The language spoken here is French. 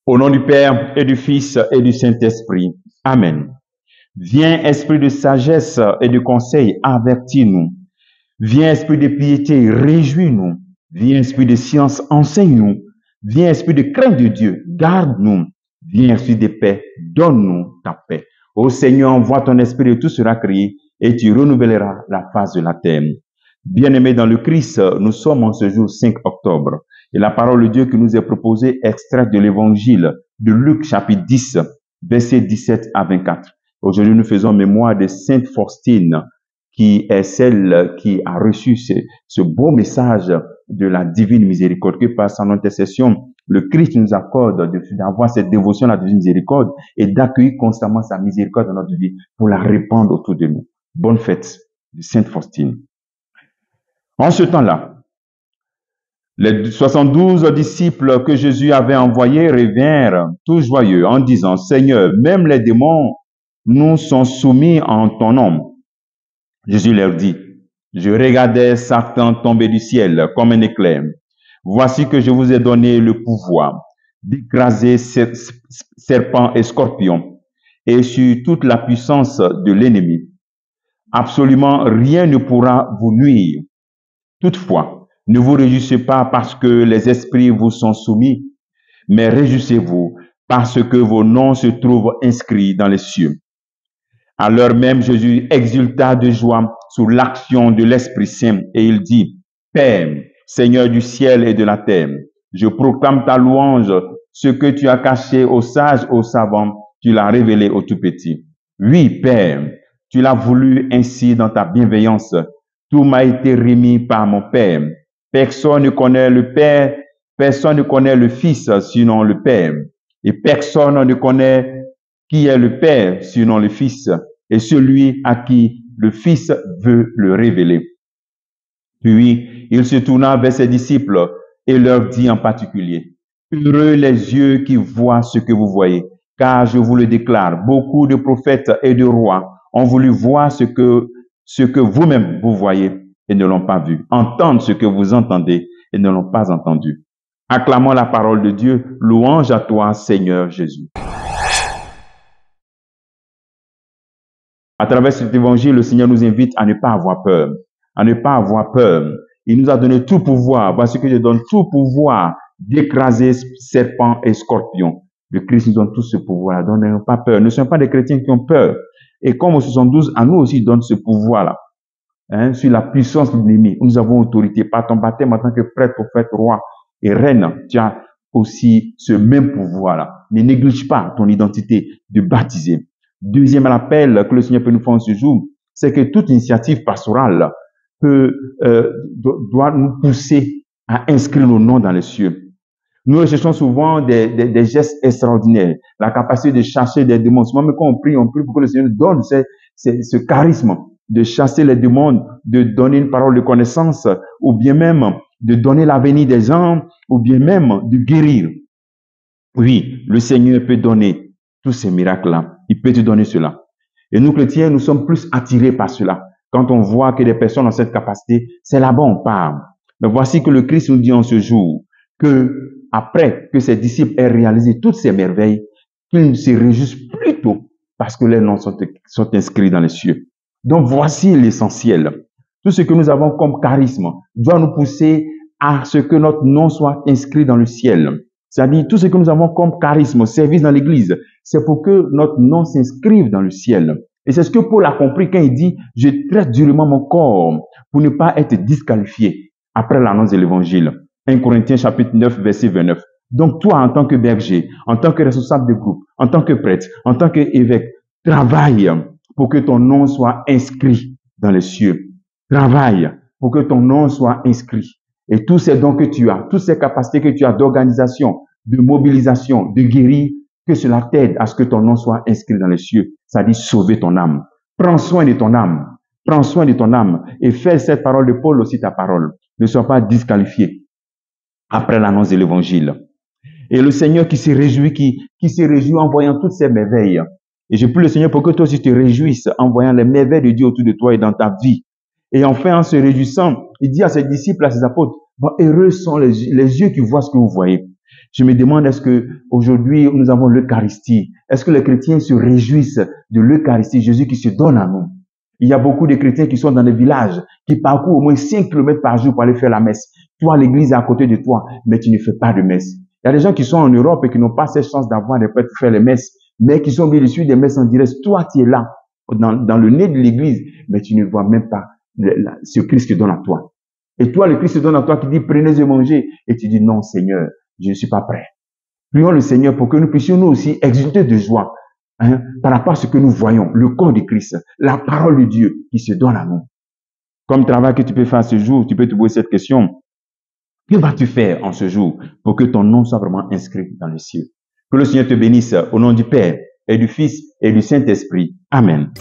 Au nom du Père et du Fils et du Saint-Esprit. Amen. Viens, esprit de sagesse et de conseil, avertis-nous. Viens, esprit de piété, réjouis-nous. Viens, esprit de science, enseigne-nous. Viens, esprit de crainte de Dieu, garde-nous. Viens, esprit de paix, donne-nous ta paix. Ô Seigneur, envoie ton esprit et tout sera créé et tu renouvelleras la face de la terre. Bien-aimés dans le Christ, nous sommes en ce jour 5 octobre. Et la parole de Dieu qui nous est proposée est extraite de l'évangile de Luc chapitre 10, versets 17 à 24. Aujourd'hui, nous faisons mémoire de Sainte Faustine, qui est celle qui a reçu ce beau message de la divine miséricorde, que par son intercession, le Christ nous accorde d'avoir cette dévotion à la divine miséricorde et d'accueillir constamment sa miséricorde dans notre vie pour la répandre autour de nous. Bonne fête de Sainte Faustine. En ce temps-là, les 72 disciples que Jésus avait envoyés revinrent tous joyeux en disant, Seigneur, même les démons nous sont soumis en ton nom. Jésus leur dit, je regardais Satan tomber du ciel comme un éclair. Voici que je vous ai donné le pouvoir d'écraser serpents et scorpions et sur toute la puissance de l'ennemi. Absolument rien ne pourra vous nuire. Toutefois, ne vous réjouissez pas parce que les esprits vous sont soumis, mais réjouissez-vous parce que vos noms se trouvent inscrits dans les cieux. À l'heure même, Jésus exulta de joie sous l'action de l'Esprit Saint et il dit, Père, Seigneur du ciel et de la terre, je proclame ta louange, ce que tu as caché aux sages, aux savants, tu l'as révélé aux tout petits. Oui, Père, tu l'as voulu ainsi dans ta bienveillance. Tout m'a été remis par mon Père. Personne ne connaît le Père, personne ne connaît le Fils sinon le Père. Et personne ne connaît qui est le Père sinon le Fils, et celui à qui le Fils veut le révéler. Puis il se tourna vers ses disciples et leur dit en particulier, heureux les yeux qui voient ce que vous voyez, car je vous le déclare, beaucoup de prophètes et de rois ont voulu voir ce que vous-même vous voyez et ne l'ont pas vu, entendre ce que vous entendez et ne l'ont pas entendu. Acclamons la parole de Dieu, louange à toi, Seigneur Jésus. À travers cet évangile, le Seigneur nous invite à ne pas avoir peur, à ne pas avoir peur. Il nous a donné tout pouvoir. Voici que je donne tout pouvoir d'écraser serpents et scorpions. Le Christ nous donne tout ce pouvoir. Donc, n'ayons pas peur. Ne sommes pas des chrétiens qui ont peur. Et comme au 72, à nous aussi donne ce pouvoir-là, sur la puissance de l'ennemi. Nous avons autorité. Par ton baptême en tant que prêtre, prophète, roi et reine, tu as aussi ce même pouvoir-là. Ne néglige pas ton identité de baptisé. Deuxième appel que le Seigneur peut nous faire en ce jour, c'est que toute initiative pastorale doit nous pousser à inscrire nos noms dans les cieux. Nous recherchons souvent des gestes extraordinaires, la capacité de chasser des démons. Souvent, mais quand on prie pour que le Seigneur nous donne ce charisme de chasser les démons, de donner une parole de connaissance, ou bien même de donner l'avenir des gens, ou bien même de guérir. Oui, le Seigneur peut donner tous ces miracles-là. Il peut te donner cela. Et nous, chrétiens, nous sommes plus attirés par cela. Quand on voit que des personnes ont cette capacité, c'est là-bas on parle. Mais voici que le Christ nous dit en ce jour que après que ses disciples aient réalisé toutes ces merveilles, qu'ils se réjouissent plutôt parce que leurs noms sont inscrits dans les cieux. Donc voici l'essentiel. Tout ce que nous avons comme charisme doit nous pousser à ce que notre nom soit inscrit dans le ciel. C'est-à-dire, tout ce que nous avons comme charisme, service dans l'église, c'est pour que notre nom s'inscrive dans le ciel. Et c'est ce que Paul a compris quand il dit, je traite durement mon corps pour ne pas être disqualifié après l'annonce de l'évangile. 1 Corinthiens chapitre 9, verset 29. Donc toi, en tant que berger, en tant que responsable de groupe, en tant que prêtre, en tant qu'évêque, travaille pour que ton nom soit inscrit dans les cieux. Travaille pour que ton nom soit inscrit. Et tous ces dons que tu as, toutes ces capacités que tu as d'organisation, de mobilisation, de guérir, que cela t'aide à ce que ton nom soit inscrit dans les cieux. Ça dit sauver ton âme. Prends soin de ton âme. Prends soin de ton âme. Et fais cette parole de Paul aussi ta parole. Ne sois pas disqualifié après l'annonce de l'évangile. Et le Seigneur qui se réjouit, qui se réjouit en voyant toutes ces merveilles. Et je prie le Seigneur pour que toi aussi te réjouisses en voyant les merveilles de Dieu autour de toi et dans ta vie. Et enfin, en se réjouissant, il dit à ses disciples, à ses apôtres, bon, heureux sont les yeux qui voient ce que vous voyez. Je me demande, est-ce que aujourd'hui nous avons l'Eucharistie? Est-ce que les chrétiens se réjouissent de l'Eucharistie, Jésus qui se donne à nous? Il y a beaucoup de chrétiens qui sont dans des villages, qui parcourent au moins 5 kilomètres par jour pour aller faire la messe. Toi, l'église est à côté de toi, mais tu ne fais pas de messe. Il y a des gens qui sont en Europe et qui n'ont pas cette chance d'avoir des prêtres pour faire les messes, mais qui sont obligés de suivre des messes en direct. Toi, tu es là, dans le nez de l'église, mais tu ne vois même pas ce Christ qui donne à toi. Et toi, le Christ te donne à toi qui dit, prenez et mangez. Et tu dis, non, Seigneur, je ne suis pas prêt. Prions le Seigneur pour que nous puissions nous aussi exulter de joie par rapport à ce que nous voyons, le corps de Christ, la parole de Dieu qui se donne à nous. Comme travail que tu peux faire ce jour, tu peux te poser cette question. Que vas-tu faire en ce jour pour que ton nom soit vraiment inscrit dans le ciel? Que le Seigneur te bénisse au nom du Père et du Fils et du Saint-Esprit. Amen.